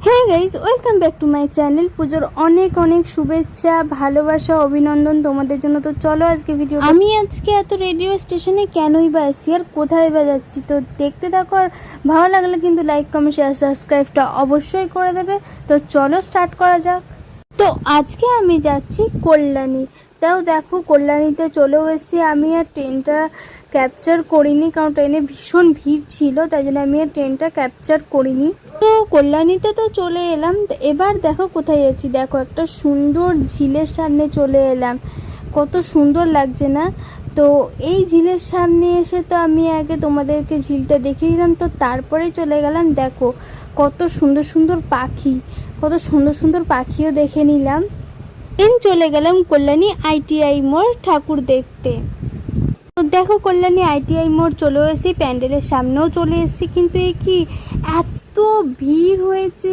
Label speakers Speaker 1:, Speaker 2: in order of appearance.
Speaker 1: Hey guys, welcome back to my channel. পুজোর অনেক অনেক শুভেচ্ছা, ভালোবাসা, অভিনন্দন তোমাদের জন্য। তো চলো আজকে ভিডিও। আমি আজকে এত রেডিও স্টেশনে কেনই বা আসছি আর কোথায় বা যাচ্ছি, তো দেখতে থাকো। আর ভালো লাগলে কিন্তু লাইক, কমেন্ট, শেয়ার, সাবস্ক্রাইবটা অবশ্যই করে দেবে। তো চলো স্টার্ট করা যাক। তো আজকে আমি যাচ্ছি কল্যাণী। তাও দেখো, কল্যাণীতে চলেও এসেছি। আমি আর ট্রেনটা ক্যাপচার করিনি, কারণ ট্রেনে ভীষণ ভিড় ছিল, তাই জন্য আমি আর ট্রেনটা ক্যাপচার করিনি। তো কল্যাণীতে তো চলে এলাম। তো এবার দেখো কোথায় যাচ্ছি। দেখো, একটা সুন্দর ঝিলের সামনে চলে এলাম। কত সুন্দর লাগছে না? তো এই ঝিলের সামনে এসে তো আমি আগে তোমাদেরকে ঝিলটা দেখিয়ে দিলাম, তো তারপরে চলে গেলাম। দেখো কত সুন্দর সুন্দর পাখি, কত সুন্দর সুন্দর পাখিও দেখে নিলাম। চলে গেলাম কল্যাণী ITI মোড় ঠাকুর দেখতে। তো দেখো, কল্যাণী ITI মোড় চলে এসেছি, প্যান্ডেলের সামনেও চলে এসেছি, কিন্তু এই কি এত ভিড় হয়েছে,